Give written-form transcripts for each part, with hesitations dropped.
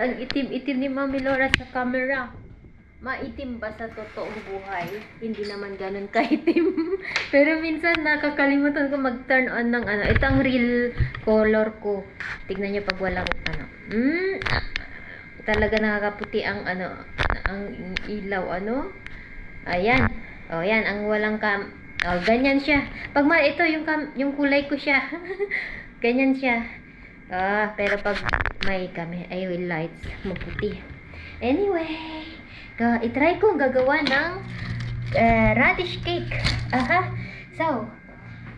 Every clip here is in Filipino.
ang itim-itim ni Mami Laura sa camera. Maitim ba sa totoong buhay? Hindi naman ganun kaitim. Pero minsan nakakalimutan ko mag-turn on ng ano. Ito ang real color ko. Tignan nyo pag walang ano. Talaga nakakaputi ang ano, ang ilaw ano. Ayan. Oh, yan ang walang oh, ganyan siya. Pag ito yung kulay ko siya. Ganyan siya. Pero pag may lights, maputi. Anyway, itry ko gagawa ng radish cake. So,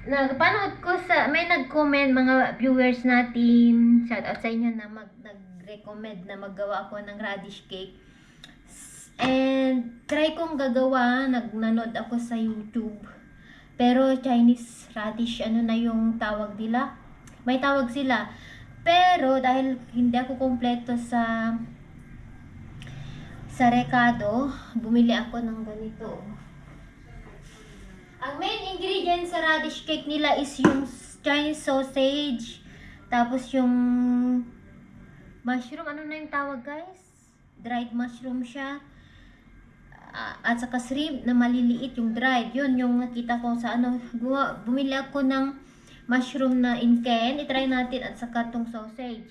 nagpanood ko may nag-comment mga viewers natin. Shout out sa inyo na nag-recommend na maggawa ako ng radish cake. And try kong gagawa, nanood ako sa YouTube. Pero Chinese radish, ano na yung tawag nila? May tawag sila. Pero dahil hindi ako kompleto sa Recado, bumili ako ng ganito. Ang main ingredient sa radish cake nila is yung Chinese sausage, tapos yung mushroom, ano na yung tawag guys? Dried mushroom siya. At saka shrimp na maliliit, yung dried. Yun yung nakita ko sa ano. Bumili ako ng mushroom na in can. I-try natin at saka tong sausage.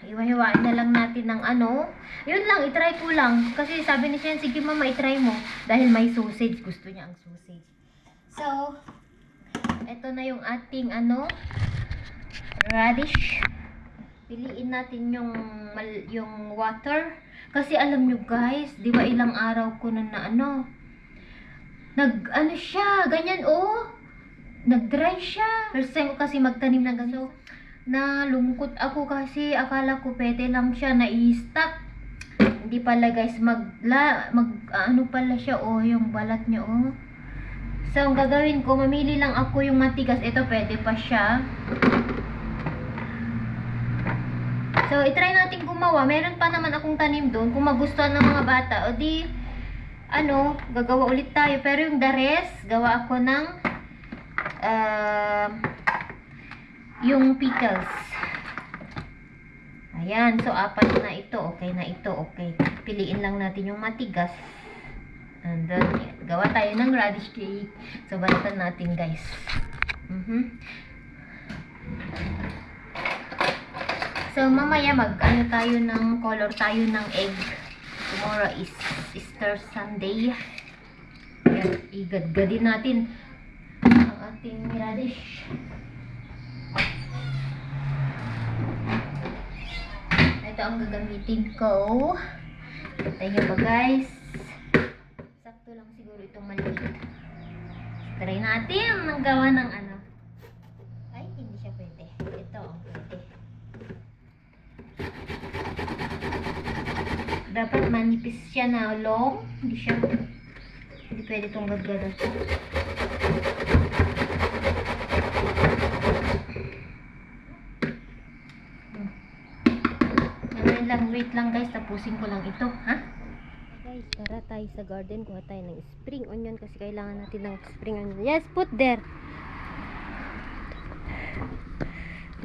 Iwa-hiwain na lang natin ng ano. Yun lang, i-try ko lang. Kasi sabi ni Shen, sige mama, i-try mo. Dahil may sausage. Gusto niya ang sausage. So, ito na yung ating ano, radish. Piliin natin yung water. Kasi alam nyo guys, di ba ilang araw ko na ano, ano siya, ganyan nag-dry siya. First time ko kasi magtanim ng ganito. Nalungkot ako kasi akala ko pwede lang siya na-i-stock. Hindi pala guys, ano pala siya yung balat niya So ang gagawin ko, mamili lang ako yung matigas. Ito pwede pa siya. So i-try natin gumawa. Meron pa naman akong tanim doon. Kung magustuhan ng mga bata, o di gagawa ulit tayo. Pero yung the rest, gawa ako ng yung pickles. Ayan. So, 4 na ito. Okay na ito. Okay. Piliin lang natin yung matigas. And then, gawa tayo ng radish cake. So, balatan natin, guys. So, mamaya ano tayo ng color tayo ng egg. Tomorrow is Easter Sunday. Ayan. Igadgadin natin ang ating radish. Ito ang gagamitin ko. Tayo ba guys? Sakto lang siguro itong maliit. Try natin ang gawa ng ano. Ay, hindi siya pwede. Ito ang pwede. Dapat manipis siya na long. Hindi pwede itong gagawin. Wait lang guys, tapusin ko lang ito, ha? Guys, tara tayo sa garden, kuha tayo ng spring onion kasi kailangan natin ng spring onion. Yes, put there.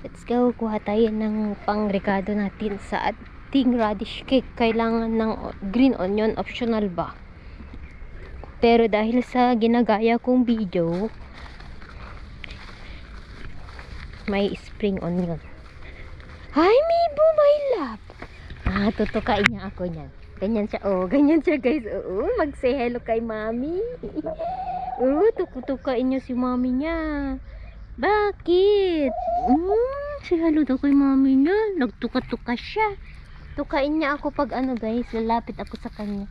Let's go, kuha tayo ng pang-recado natin sa ating radish cake. Kailangan ng green onion, optional ba? Pero dahil sa ginagaya kong video, may spring onion. Hi, Mibo, my love! Tutukain niya ako niyan. Ganyan siya, ganyan siya guys. Mag-say hello kay mami. Tukutukain niya si mami niya. Bakit? Say hello daw kay mami niya. Nagtuka-tuka siya. Tukain niya ako pag ano guys, lalapit ako sa kanya.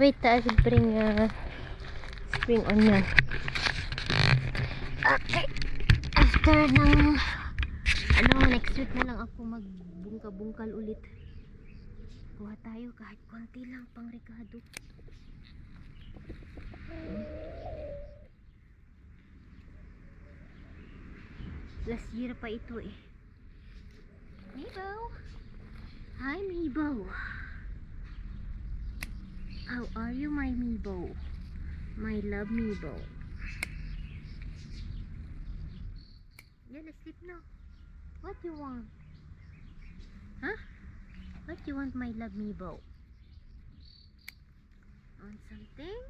Wait, I will bring spring onion. Okay. After ng next week na lang ako magbungka-bungkal ulit. Kuha tayo kahit konti lang pang rekado. Last year pa ito Mibo! Hi Mibo! How are you my Mibo? My love Mibo. Yeah, let's sleep now. What you want? Huh? What you want, my love, Mibo? Want something?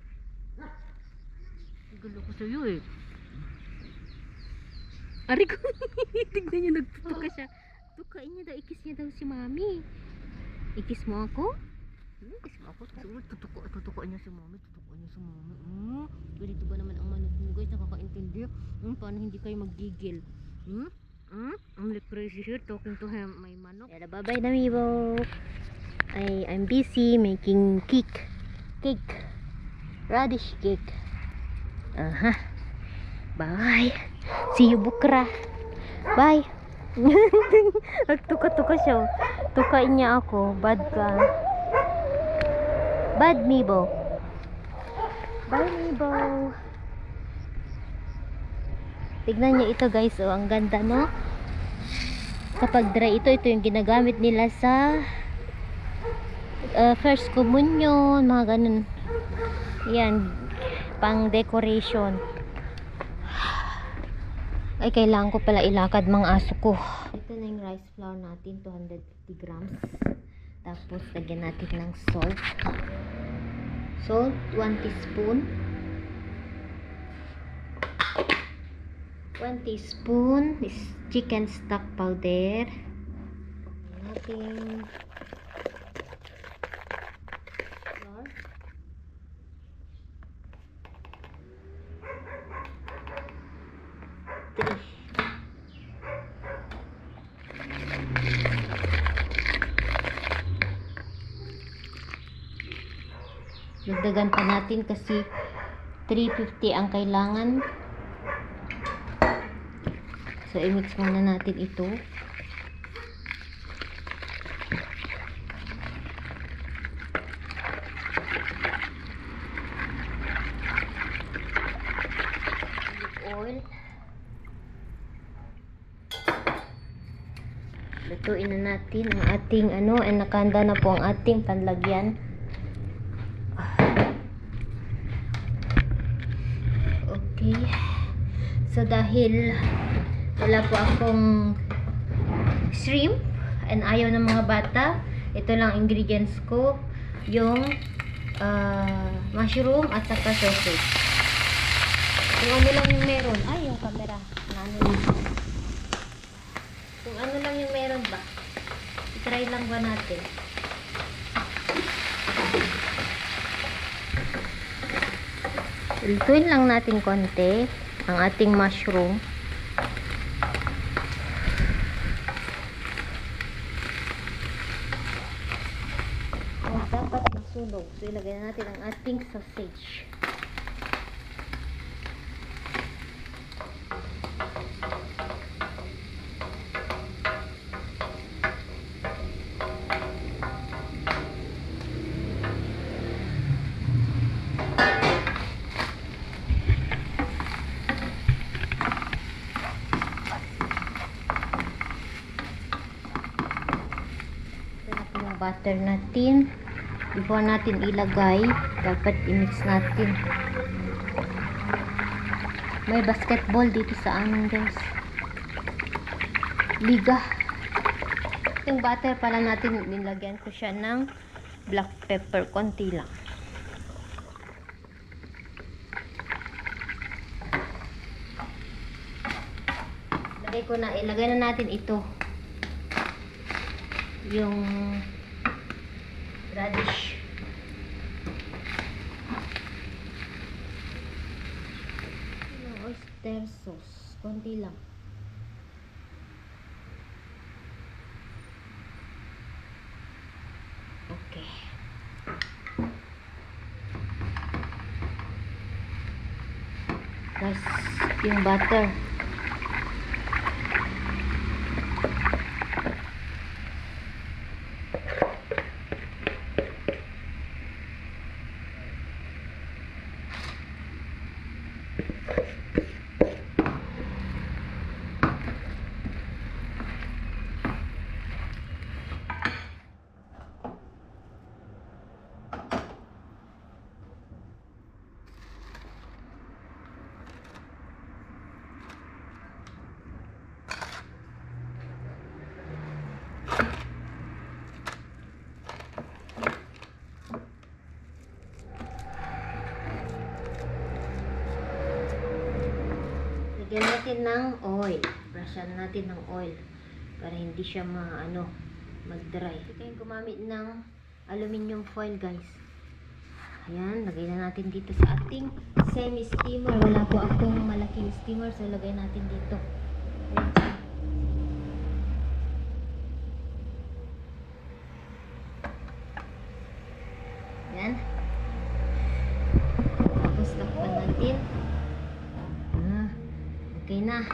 Gulo ko sa'yo eh. Ari ko. Tignan niyo, nagtutuka siya. Tukain niya daw, ikis niya daw si mami. Ikis mo ako? Ikis mo ako? Tutukoan niya si mami. Tutukoan niya si mami. Ganito ba naman ang manok mo, guys? Nakakaintindi. Paano hindi kayo maggigil? I'm like crazy here talking to him, my manok. Yala, bye-bye na, Mibo. I'm busy making cake. Radish cake. Bye. See you bukra. Bye. Nagtuka-tuka siya. Tukain niya ako. Bad ka. Bad, Mibo. Bye, Mibo. Tignan niyo ito, guys. Oh, ang ganda, no? Kapag dry ito yung ginagamit nila sa first communion, mga ganun. Yan, pang decoration. Ay, kailangan ko pala ilakad mga aso ko. Ito na yung rice flour natin, 250 grams. Tapos, lagyan natin ng salt. Salt, 1 teaspoon. 1 teaspoon is chicken stock powder. Natin flour. Dagdagan pa natin kasi 350 ang kailangan. So, i-mix muna natin ito. Oil. Lutuin na natin ang ating nakahanda na po ang ating panlagyan. Okay. So, dahil wala po akong shrimp and ayaw ng mga bata, ito lang ingredients ko, yung mushroom at saka sausage. Kung ano lang yung meron. Ay, yung camera. Kung ano lang yung meron ba, i-try lang ba natin. Lutuin lang natin konti ang ating mushroom. Dapat masunog. So, ilagay natin ang ating sausage. Butter natin. Before natin ilagay, dapat i-mix natin. May basketball dito sa amin, guys. Liga. Yung butter pala natin, nilagyan ko siya ng black pepper, konti lang. Ilagay na natin ito. Yung radish. Oyster sauce. Konti lang. Okay. Tapos yung butter. Lagyan natin ng oil. Brushan natin ng oil para hindi siya mag-dry. Ito kayong gumamit ng aluminum foil, guys. Ayan, lagay na natin dito sa ating semi-steamer. Wala po akong malaking steamer, so lagay natin dito. Ayan. Tapos takpan natin. Okay na.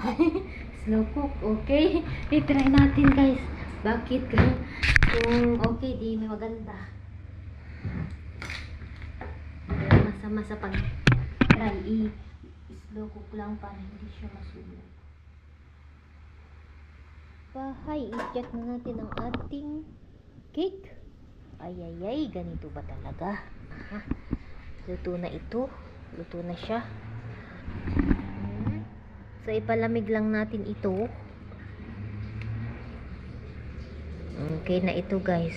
Slow cook, okay? I-try natin, guys. Bakit? Kung okay, di may maganda. Masama sa pag-try. I-slow cook lang para hindi siya masunog. Bahay, i-check na natin ang ating cake. Ay, ganito ba talaga? Luto na ito. Luto na siya. So, ipalamig lang natin ito. Okay na ito, guys.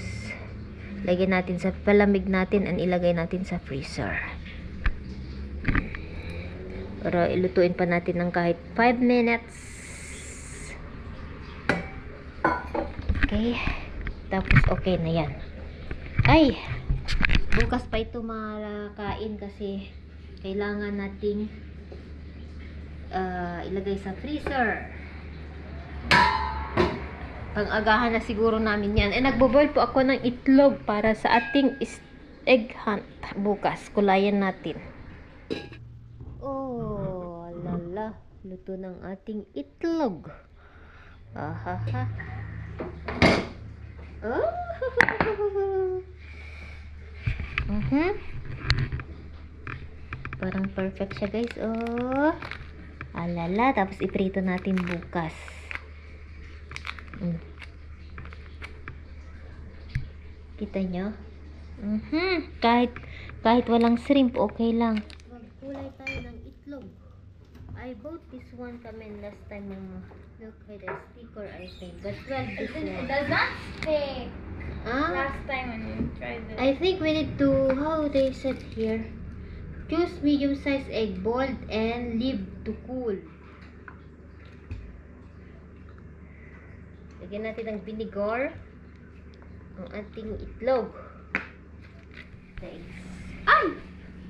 Lagyan natin sa palamig natin and ilagay natin sa freezer. Para ilutuin pa natin ng kahit 5 minutes. Okay. Tapos, okay na yan. Ay! Bukas pa ito makain kasi kailangan nating ilagay sa freezer. Pang-agahan na siguro namin yan. Nagbo-boil po ako ng itlog para sa ating egg hunt bukas. Kulayan natin. Oh, lala. Luto ng ating itlog. Ahaha. Oh. Parang perfect siya, guys. Oh. Alala, tapos iprito natin bukas. Kita nyo? Kahit walang shrimp, okay lang. Magkulay tayo ng itlog. I bought this one kamen last time. Look at the sticker, I think. But well, this one. It does not stick. Ah? Last time when you tried it. I think we need to, how they said here, choose medium-sized egg, boiled and leave to cool. Lagyan natin ng vinegar ang ating itlog. Thanks. Ay!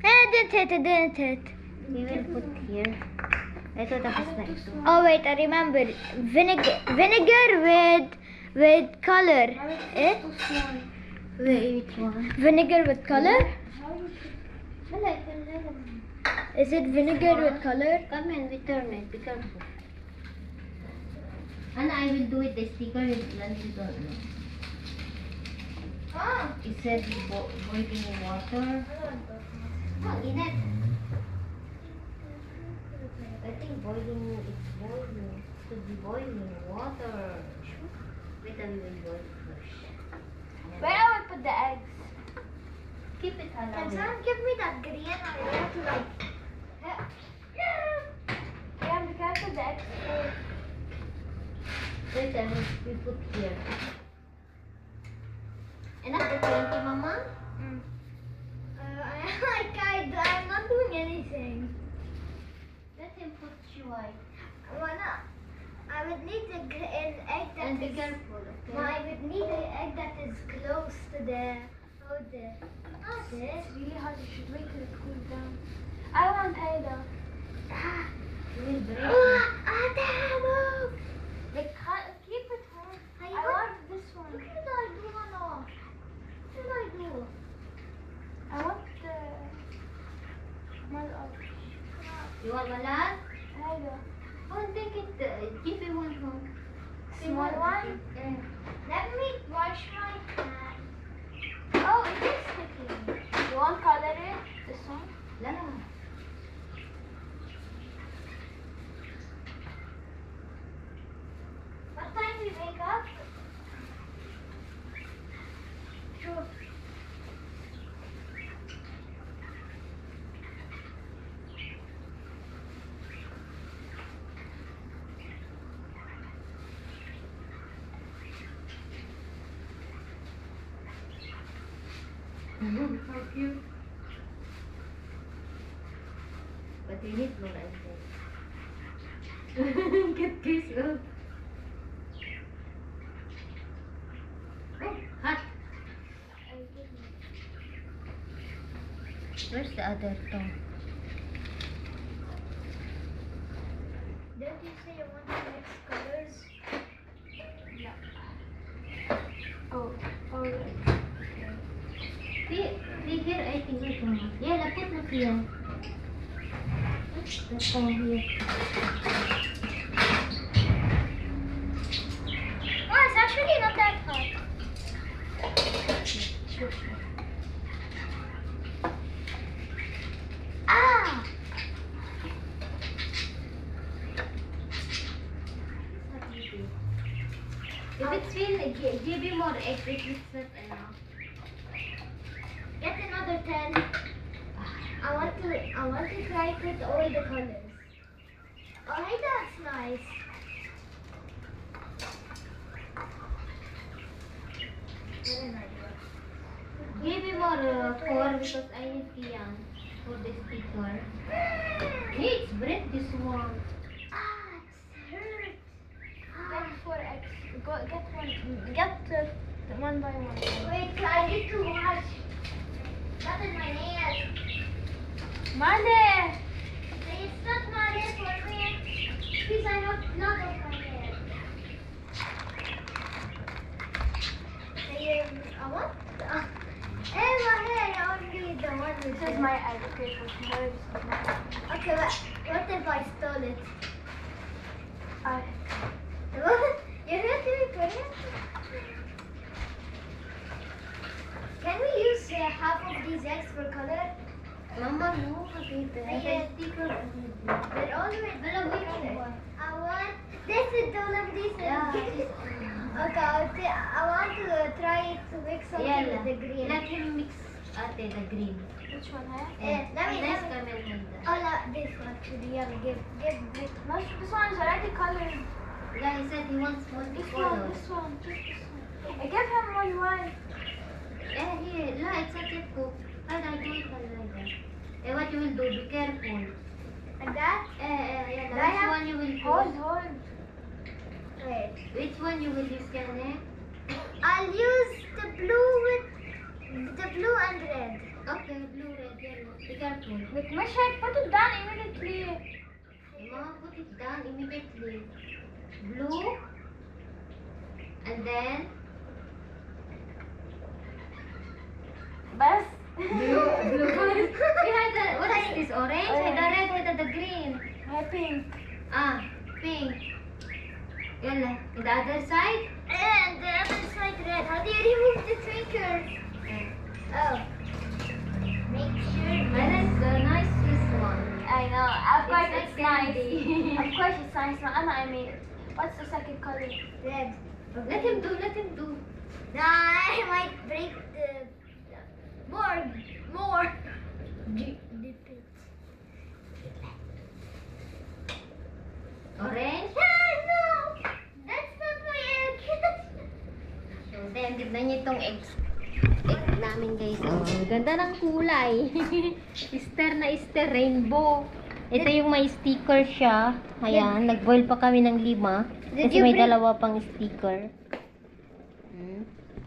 I didn't hit. We will put here. Ito, tapos na ito. Oh wait, I remember. Vinegar with color. Eh? Wait, which one? Vinegar with color? Wala, ito na lang. Is it vinegar with color? Come in, we turn it. Be careful. And I will do it the sticker with lunch you don't know. Ah! It said boiling water. Oh, init. I think it's boiling. Should be boiling water. Wait, I will boil first. Where I would put the eggs? Keep it Can alive. someone give me that green? I have to like. Yeah, be careful the eggs. Wait, I will put here. Enough the 20, Mama? I'm not doing anything. Let him put white. Why not? I would need an egg that And be is. careful, okay? No, I would need an egg that is close to the. Oh, it's really hard. You should wait till it cools down. I want Taylor. You will break it. Damn! Keep it home. I want this one. What did I do, Mano? What did I do? I want the. You want malad? Taylor. Oh, take it. Give me one home. Small one? Yeah. Let me wash my hands. Oh, it is sticking. You want color it? This one? La. What time we wake up? Sure. How cute. But you need more, I think. Cute guys, oh. Oh, hot. Where's the other tong? Don't you say you want to mix colors? Yeah. Oh, oh. Here, I think we can. Yeah, lapit mo siya. The tong here. Oh, it's actually not that hot. Ah! If it's feel, give me more eggs. If it's not enough. Get another 10. I want to try it with all the colors. Oh, hey, that's nice. What an idea. Give me more 4 because I need yan for the sticker. Hey, it's bread this one. Ah, it's hurt. Get 4x. Get one. Get one by one. Wait, I need to wash. That is my nails. Mane! It's not my hair for me. Please, I have blood on my hair. I want. Hey, my hair only the one with This is my education. Okay, but what if I stole it? You have to be put it. Can we use half of these eggs for color? Mama, no, Habib. Ayan. Sticker. But all the way. I want. This is all of these. Yeah. Okay, I want to try to mix something Yeah, with the green. let him mix ate the green. Which one, huh? Let me. Nice camel hand. Oh, this one actually. Yeah, give. No, this one is already colored. Yeah, he said he wants This one, multicolor. this one, just this one. I give him one one. Yeah, here. No, it's not yet cooked. I don't like that. What you will do, be careful. Like that? Yeah, I which have- one you will Hold, use? hold. Wait. Which one you will use, Kane? I'll use the blue with the blue and red. Okay, blue, red, yellow. Be careful. Wait, Mashak, put it down immediately. Mama, put it down immediately. Blue. And then Bas. blue. Behind the, what is this? Orange? Orange. The red with the green. My pink. Ah, pink. Yalla. The other side? And the other side red. How do you remove the twinkle? Oh. Make sure. I like the nice this one. I know. Of course It's it's, like nice. candy. Of course it's nice. No, Anna, I made it. What's the second color? Red. Let him do, let him do. Nah, I might break the more. Dip it. Orange? Ah, no! That's not my egg. So, then, tignan niyo itong egg namin guys. Oh, ang ganda ng kulay. Easter na Easter, rainbow. Ito yung may sticker siya. Ayan, nag-boil pa kami ng 5. Did Kasi you may bring- dalawa pang sticker.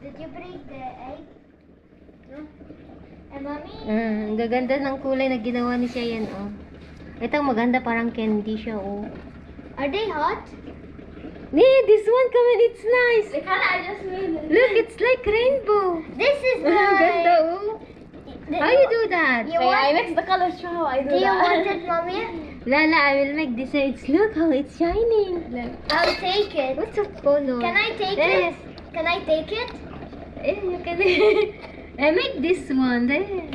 Did you break the egg? No. And mommy? Ang gaganda ng kulay na ginawa ni siya yan, oh. Ito maganda, parang candy siya, oh. Are they hot? Nee, this one, come on, it's nice. The color I just made it. Look, it's like rainbow. This is Ang ganda, my. oh. How you do that? You Wait, I want? mix the colors. Show how I do Do you that. want it, mommy? Lala, I will make this. It's look how it's shining. I'll take it. What's the color? Can I take Yes. it? Can I take it? You can. I make this one. There.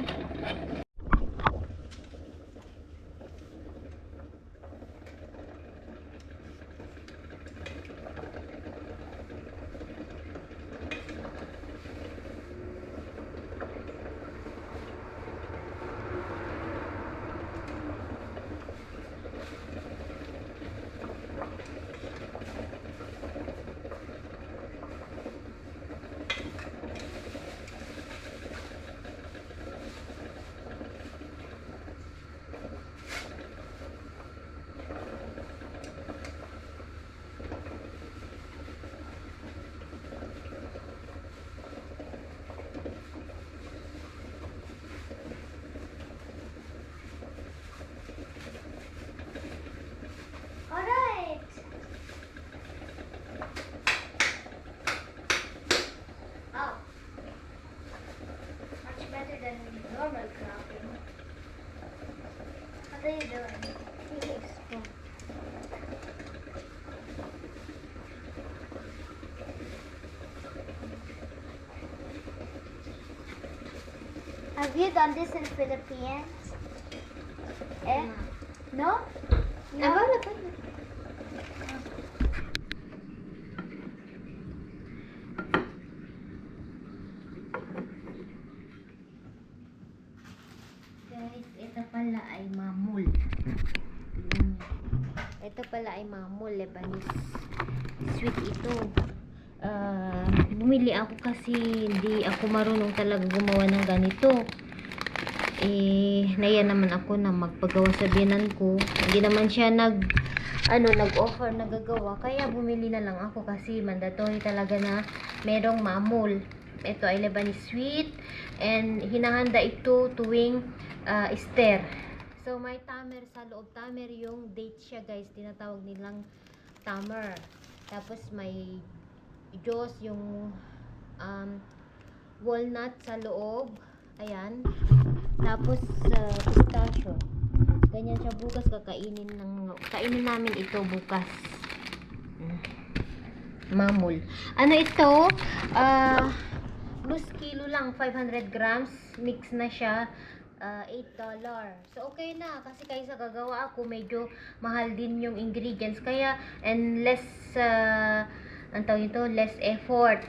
What are you doing? You explore. Have you done this in Philippines? Eh? No? No. Wala. Guys, ito pala ay mamul. Ito pala ay mamul, Lebanese. Sweet ito. Bumili ako kasi hindi ako marunong talaga gumawa ng ganito. Naya naman ako na magpagawa sa biyanan ko. Hindi naman siya nag-offer na gagawa. Kaya bumili na lang ako kasi mandatory talaga na merong mamul. Ito ay Lebanese sweet and hinahanda ito tuwing Easter. So may tamer sa loob. Tamer yung date siya, guys. Tinatawag nilang tamer. Tapos may Diyos yung walnut sa loob. Ayan. Tapos pistachio. Ganyan siya bukas. Kainin namin ito bukas. Mamul. Ano ito? Loose kilo lang. 500 grams. Mix na siya. $8. So, okay na. Kasi kaysa gagawa ako, medyo mahal din yung ingredients. Kaya, and less, ang tawag ito, less effort.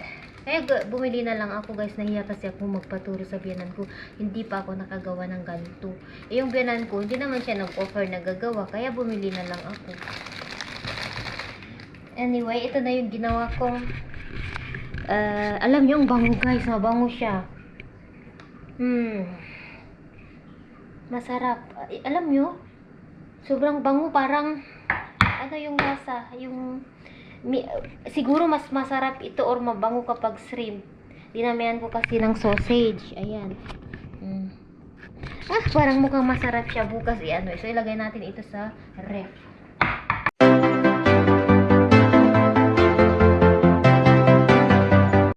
Kaya bumili na lang ako, guys. Nahiya kasi ako magpaturo sa biyanan ko. Hindi pa ako nakagawa ng ganito. Yung biyanan ko, hindi naman siya nag-offer na gagawa. Kaya bumili na lang ako. Anyway, ito na yung ginawa kong alam nyo, ang bango, guys. Mabango siya. Masarap. Alam nyo, sobrang bango, parang ano yung lasa, siguro mas masarap ito or mabango kapag shrimp. Dinamihan ko kasi ng sausage. Ayan. Parang mukhang masarap siya bukas. So ilagay natin ito sa ref.